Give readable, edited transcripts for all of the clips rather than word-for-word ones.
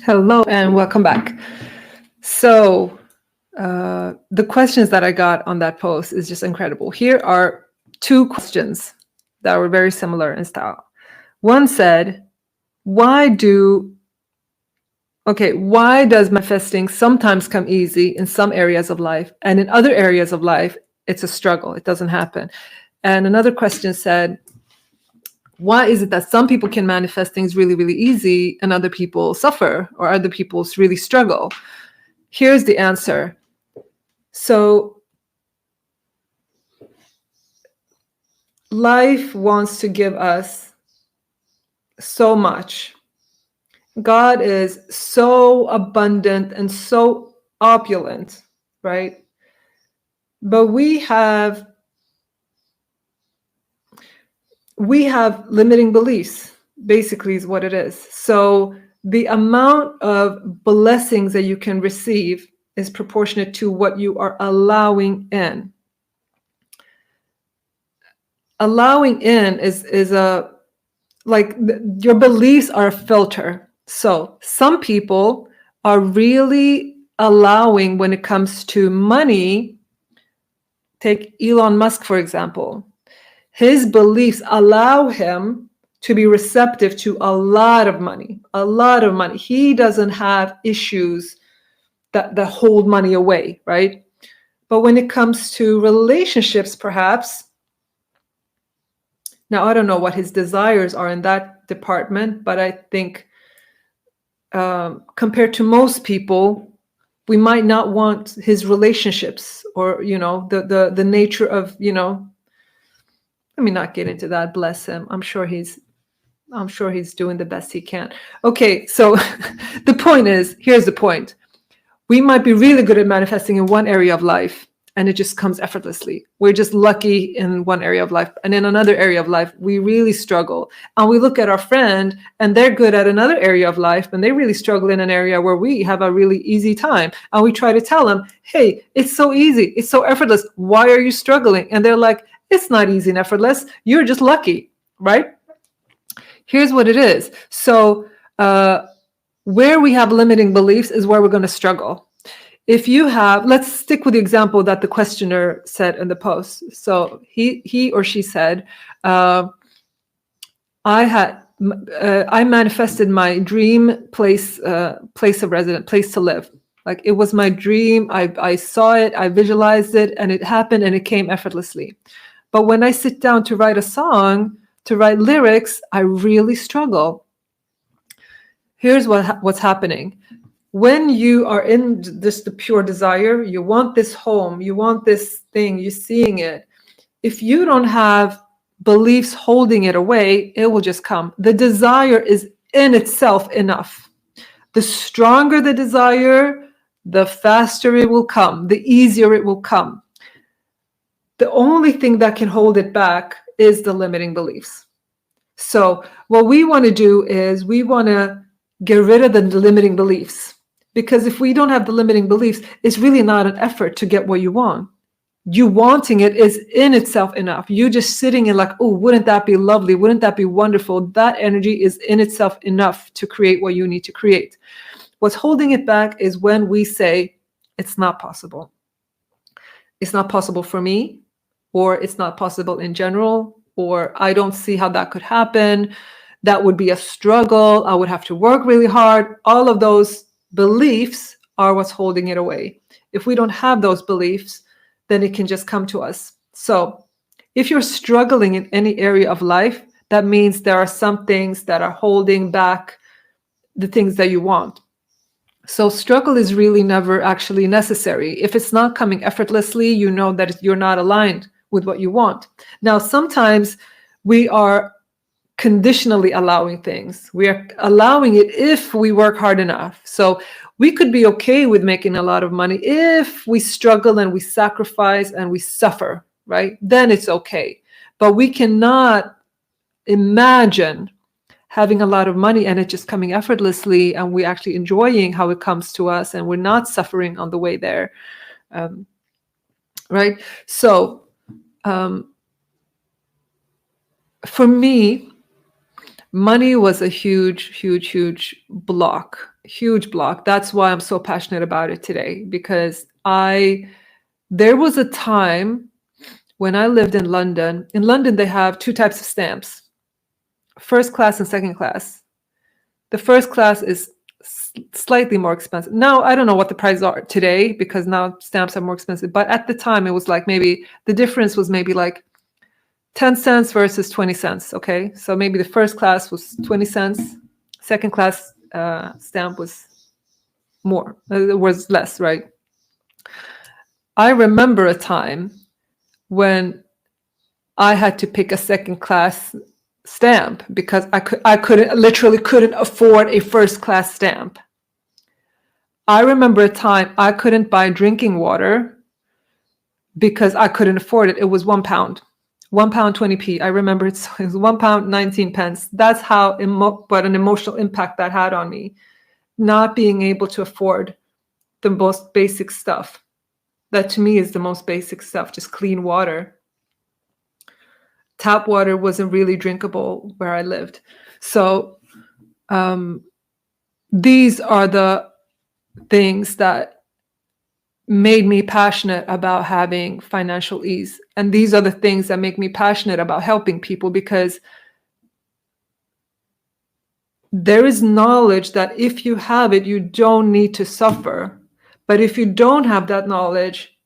Hello and welcome back. So the questions that I got on that post is just incredible. Here are two questions that were very similar in style. One said, why does manifesting sometimes come easy in some areas of life, and in other areas of life, it's a struggle. It doesn't happen. And another question said, why is it that some people can manifest things really, really easy and other people suffer, or other people really struggle? Here's the answer. So life wants to give us so much. God is so abundant and so opulent, right? But we have limiting beliefs, basically, is what it is. So the amount of blessings that you can receive is proportionate to what you are allowing in. Allowing in is your beliefs are a filter. So some people are really allowing when it comes to money. Take Elon Musk, for example. His beliefs allow him to be receptive to a lot of money, He doesn't have issues that hold money away, right? But when it comes to relationships, perhaps, now I don't know what his desires are in that department, but I think compared to most people, we might not want his relationships or, the nature of, let me not get into that. Bless him. I'm sure he's doing the best he can. Okay, so the point is, here's the point. We might be really good at manifesting in one area of life, and it just comes effortlessly. We're just lucky in one area of life. And in another area of life, we really struggle. And we look at our friend, and they're good at another area of life, and they really struggle in an area where we have a really easy time. And we try to tell them, hey, it's so easy. It's so effortless. Why are you struggling? And they're like, it's not easy and effortless. You're just lucky, right? Here's what it is. So where we have limiting beliefs is where we're going to struggle. If you have, let's stick with the example that the questioner said in the post. So he or she said, I manifested my dream place of residence, place to live. Like, it was my dream. I saw it, I visualized it, and it happened, and it came effortlessly. But when I sit down to write a song, to write lyrics, I really struggle. Here's what's happening. When you are in the pure desire, you want this home, you want this thing, you're seeing it. If you don't have beliefs holding it away, it will just come. The desire is in itself enough. The stronger the desire, the faster it will come, the easier it will come. The only thing that can hold it back is the limiting beliefs. So what we want to do is we want to get rid of the limiting beliefs, because if we don't have the limiting beliefs, it's really not an effort to get what you want. You wanting it is in itself enough. You just sitting in like, oh, wouldn't that be lovely? Wouldn't that be wonderful? That energy is in itself enough to create what you need to create. What's holding it back is when we say, it's not possible. It's not possible for me, or it's not possible in general, or I don't see how that could happen. That would be a struggle. I would have to work really hard. All of those beliefs are what's holding it away. If we don't have those beliefs, then it can just come to us. So if you're struggling in any area of life, that means there are some things that are holding back the things that you want. So struggle is really never actually necessary. If it's not coming effortlessly, you know that you're not aligned with what you want. Now, sometimes we are conditionally allowing things. We are allowing it if we work hard enough. So we could be okay with making a lot of money if we struggle and we sacrifice and we suffer, right? Then it's okay. But we cannot imagine having a lot of money and it just coming effortlessly, and we actually enjoying how it comes to us, and we're not suffering on the way there, right? So for me, Money was a huge block, huge block. That's why I'm so passionate about it today, because there was a time when I lived in London. In London, they have two types of stamps, first class and second class. The first class is slightly more expensive. Now, I don't know what the prices are today, because now stamps are more expensive. But at the time, it was like maybe the difference was maybe like 10 cents versus 20 cents. Okay. So maybe the first class was 20 cents. Second class stamp was more, it was less, right? I remember a time when I had to pick a second class stamp because I literally couldn't afford a first class stamp. I remember a time I couldn't buy drinking water because I couldn't afford it. It was £1. £1 20p. I remember it was £1 19 pence. That's how what an emotional impact that had on me. Not being able to afford the most basic stuff. That to me is the most basic stuff, just clean water. Tap water wasn't really drinkable where I lived. So these are the things that made me passionate about having financial ease. And these are the things that make me passionate about helping people, because there is knowledge that if you have it, you don't need to suffer. But if you don't have that knowledge,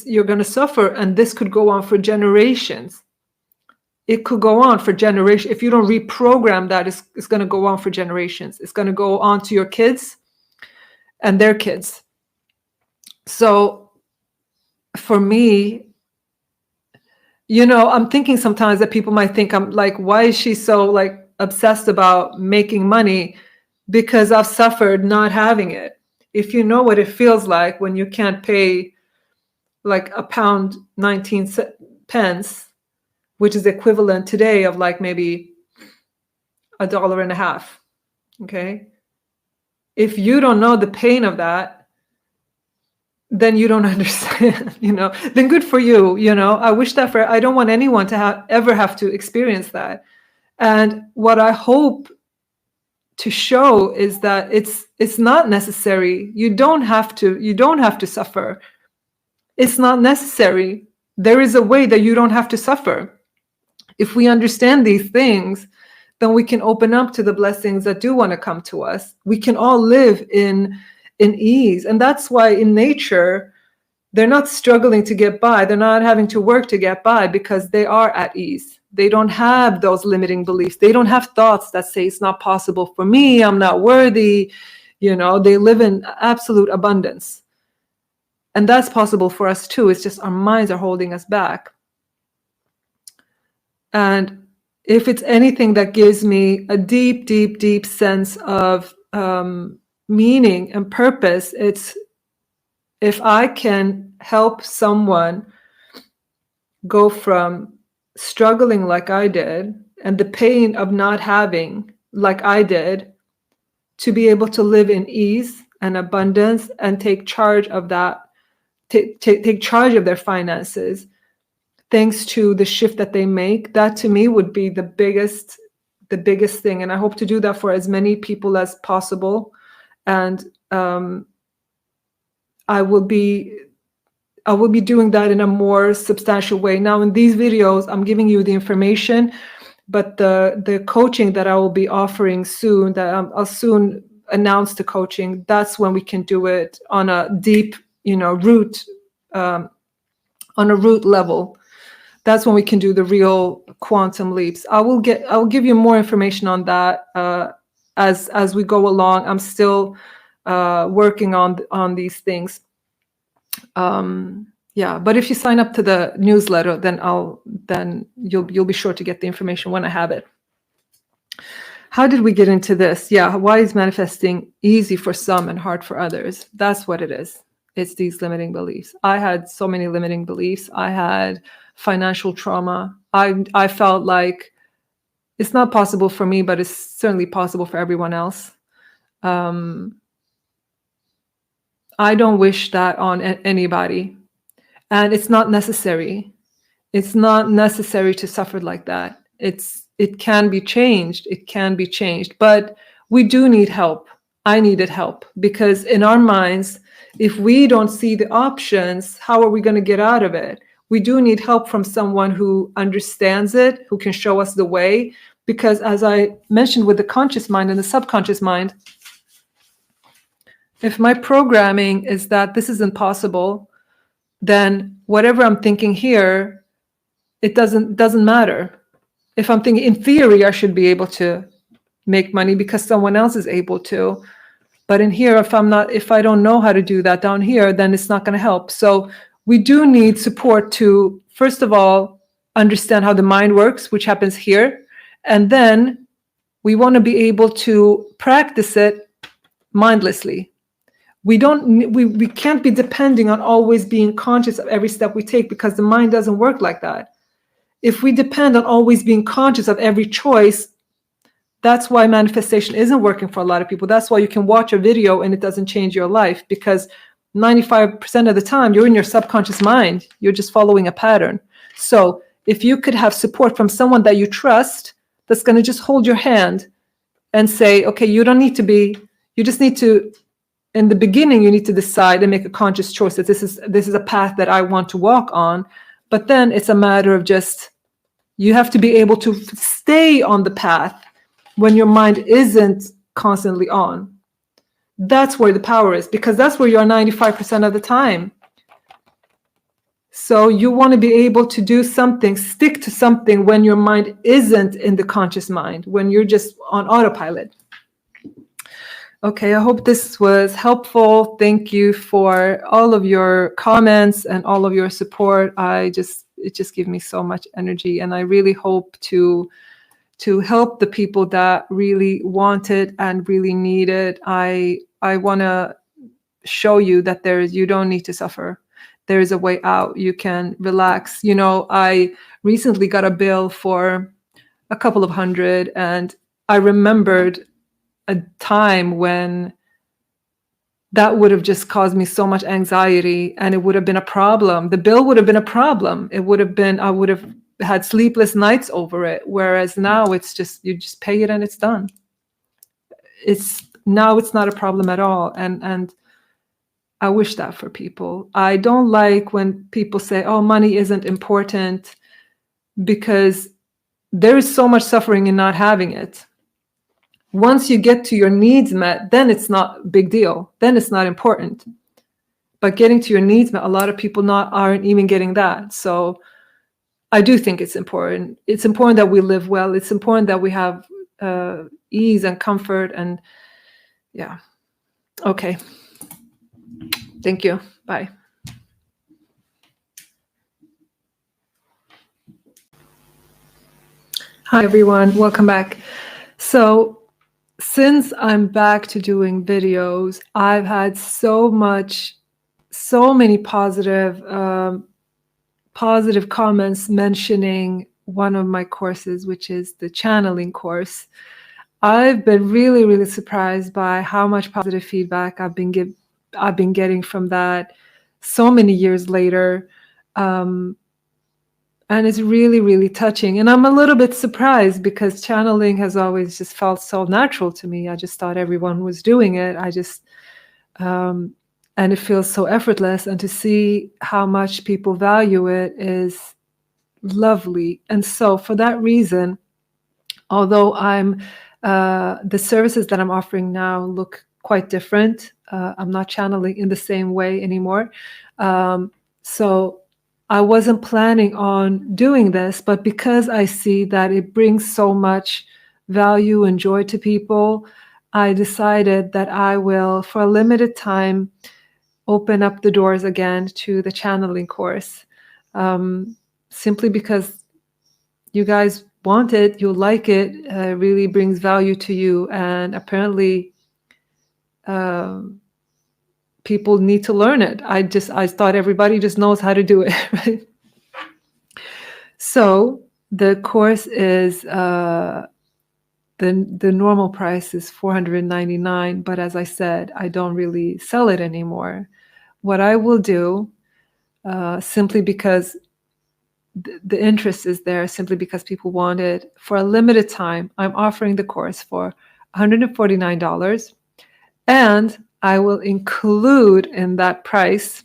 you're going to suffer. And this could go on for generations. It could go on for generations. If you don't reprogram that, it's going to go on for generations. It's going to go on to your kids and their kids. So for me, I'm thinking sometimes that people might think I'm like, why is she so like obsessed about making money? Because I've suffered not having it. If you know what it feels like when you can't pay like £1 19 pence, which is equivalent today of like maybe $1.50. Okay. If you don't know the pain of that, then you don't understand, then good for you. I wish that I don't want anyone to ever have to experience that. And what I hope to show is that it's not necessary. You don't have to suffer. It's not necessary. There is a way that you don't have to suffer. If we understand these things, then we can open up to the blessings that do want to come to us. We can all live in ease. And that's why in nature, they're not struggling to get by. They're not having to work to get by, because they are at ease. They don't have those limiting beliefs. They don't have thoughts that say it's not possible for me. I'm not worthy. They live in absolute abundance. And that's possible for us too. It's just our minds are holding us back. And if it's anything that gives me a deep sense of meaning and purpose, it's if I can help someone go from struggling like I did and the pain of not having like I did, to be able to live in ease and abundance and take charge of that, take charge of their finances, thanks to the shift that they make, that to me would be the biggest thing. And I hope to do that for as many people as possible. And I will be doing that in a more substantial way. Now, in these videos, I'm giving you the information, but the coaching that I will be offering soon, that I'll soon announce the coaching, that's when we can do it on a deep, root, on a root level. That's when we can do the real quantum leaps. I will give you more information on that as we go along. I'm still working on these things. But if you sign up to the newsletter, then you'll be sure to get the information when I have it. How did we get into this? Why is manifesting easy for some and hard for others? That's what it is. It's these limiting beliefs. I had so many limiting beliefs. I had financial trauma. I felt like it's not possible for me, but it's certainly possible for everyone else. I don't wish that on anybody. And it's not necessary. It's not necessary to suffer like that. it can be changed. It can be changed. But we do need help. I needed help because in our minds, if we don't see the options, how are we going to get out of it? We do need help from someone who understands it, who can show us the way. Because as I mentioned with the conscious mind and the subconscious mind, if my programming is that this is impossible, then whatever I'm thinking here, it doesn't matter. If I'm thinking in theory, I should be able to make money because someone else is able to. But in here, if I don't know how to do that down here, then it's not going to help. So we do need support to, first of all, understand how the mind works, which happens here. And then we want to be able to practice it mindlessly. We can't be depending on always being conscious of every step we take because the mind doesn't work like that. If we depend on always being conscious of every choice, that's why manifestation isn't working for a lot of people. That's why you can watch a video and it doesn't change your life, because 95% of the time you're in your subconscious mind. You're just following a pattern. So if you could have support from someone that you trust, that's going to just hold your hand and say, okay, you just need to, in the beginning, you need to decide and make a conscious choice that this is a path that I want to walk on. But then it's a matter of just, you have to be able to stay on the path when your mind isn't constantly on. That's where the power is, because that's where you are 95% of the time. So you want to be able to do something, stick to something when your mind isn't in the conscious mind, when you're just on autopilot. Okay, I hope this was helpful. Thank you for all of your comments and all of your support. It just gives me so much energy, and I really hope to help the people that really want it and really need it. I want to show you that you don't need to suffer. There is a way out. You can relax. You know, I recently got a bill for a couple of $100, and I remembered a time when that would have just caused me so much anxiety, and it would have been a problem. The bill would have been a problem. I would have had sleepless nights over it. Whereas now it's just, you just pay it and it's done. Now it's not a problem at all. And I wish that for people. I don't like when people say, oh, money isn't important, because there is so much suffering in not having it. Once you get to your needs met, then it's not a big deal. Then it's not important. But getting to your needs met, a lot of people aren't even getting that. So I do think it's important. It's important that we live well. It's important that we have ease and comfort. And yeah. Okay. Thank you. Bye. Hi, everyone. Welcome back. So since I'm back to doing videos, I've had so many positive comments mentioning one of my courses, which is the channeling course. I've been really, really surprised by how much positive feedback I've been getting from that so many years later. And it's really, really touching. And I'm a little bit surprised because channeling has always just felt so natural to me. I just thought everyone was doing it. And it feels so effortless. And to see how much people value it is lovely. And so for that reason, although the services that I'm offering now look quite different, I'm not channeling in the same way anymore. So I wasn't planning on doing this, but because I see that it brings so much value and joy to people, I decided that I will, for a limited time, open up the doors again to the channeling course, simply because you guys want it, you like it, really brings value to you, and apparently people need to learn it. I thought everybody just knows how to do it, right? So the course is the normal price is $499, but as I said, I don't really sell it anymore. What I will do, simply because the interest is there simply because people want it. For a limited time, I'm offering the course for $149, and I will include in that price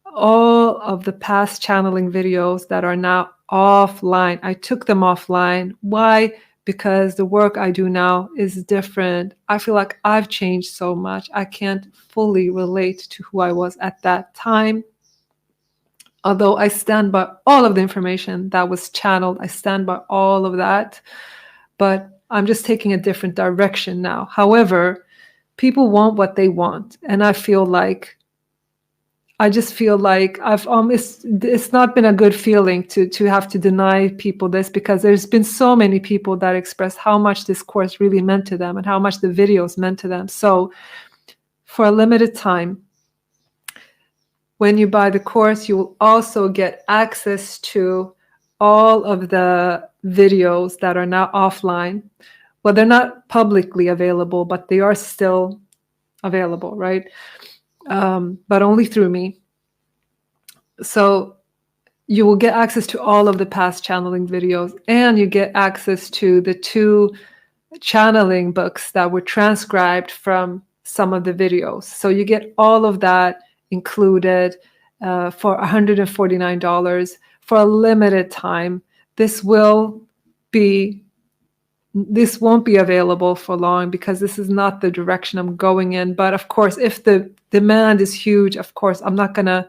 all of the past channeling videos that are now offline. I took them offline. Why? Because the work I do now is different. I feel like I've changed so much. I can't fully relate to who I was at that time. Although I stand by all of the information that was channeled, I stand by all of that, but I'm just taking a different direction now. However, people want what they want, and I just feel like it's not been a good feeling to have to deny people this, because there's been so many people that express how much this course really meant to them and how much the videos meant to them. So for a limited time, when you buy the course, you will also get access to all of the videos that are now offline. Well, they're not publicly available, but they are still available, right? But only through me. So you will get access to all of the past channeling videos, and you get access to the 2 channeling books that were transcribed from some of the videos. So you get all of that included for $149 for a limited time. This won't be available for long, because this is not the direction I'm going in. But of course, if the demand is huge, of course, I'm not gonna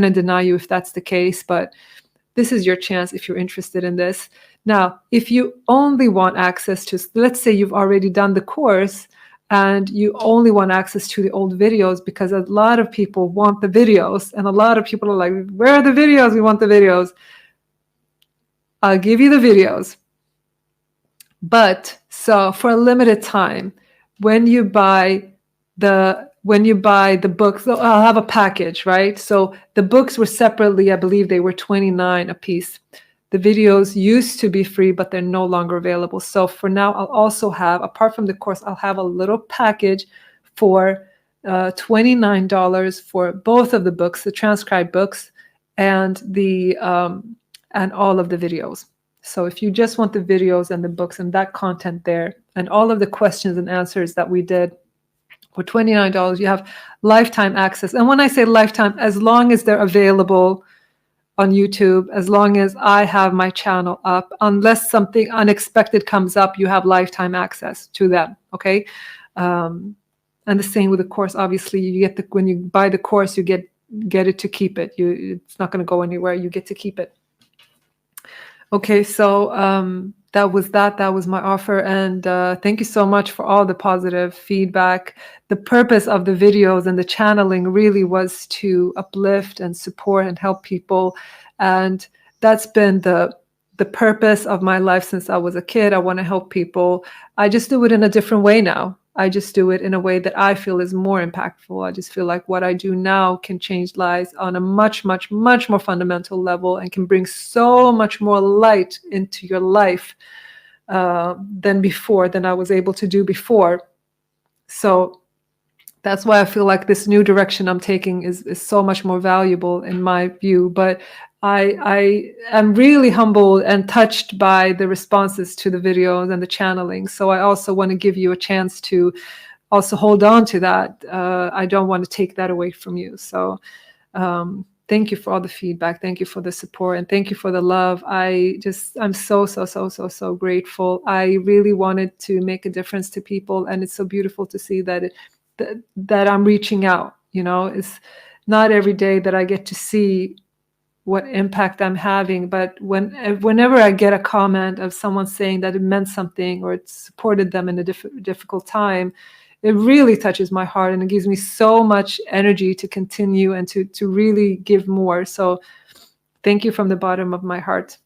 deny you if that's the case. But this is your chance if you're interested in this. Now, if you only want access to, let's say you've already done the course and you only want access to the old videos, because a lot of people want the videos, and a lot of people are like, where are the videos? We want the videos. I'll give you the videos. But so for a limited time, when you buy the books, I'll have a package, right? So the books were separately, I believe they were $29 a piece. The videos used to be free, but they're no longer available. So for now, I'll also have, apart from the course, I'll have a little package for $29 for both of the books, the transcribed books, and and all of the videos. So if you just want the videos and the books and that content there, and all of the questions and answers that we did, for $29, you have lifetime access. And when I say lifetime, as long as they're available on YouTube, as long as I have my channel up, unless something unexpected comes up, you have lifetime access to them. Okay. And the same with the course. Obviously, you get when you buy the course, you get it to keep it. It's not going to go anywhere. You get to keep it. Okay, so that was my offer, and thank you so much for all the positive feedback. The purpose of the videos and the channeling really was to uplift and support and help people, and that's been the purpose of my life since I was a kid. I want to help people. I just do it in a different way now. I just do it in a way that I feel is more impactful. I just feel like what I do now can change lives on a much, much, much more fundamental level, and can bring so much more light into your life than I was able to do before. So that's why I feel like this new direction I'm taking is so much more valuable in my view. But I am really humbled and touched by the responses to the videos and the channeling. So I also want to give you a chance to also hold on to that. I don't want to take that away from you. So thank you for all the feedback. Thank you for the support, and thank you for the love. I'm so grateful. I really wanted to make a difference to people, and it's so beautiful to see that that I'm reaching out. You know, it's not every day that I get to see what impact I'm having, but whenever I get a comment of someone saying that it meant something or it supported them in a difficult time, it really touches my heart, and it gives me so much energy to continue and to really give more. So thank you from the bottom of my heart.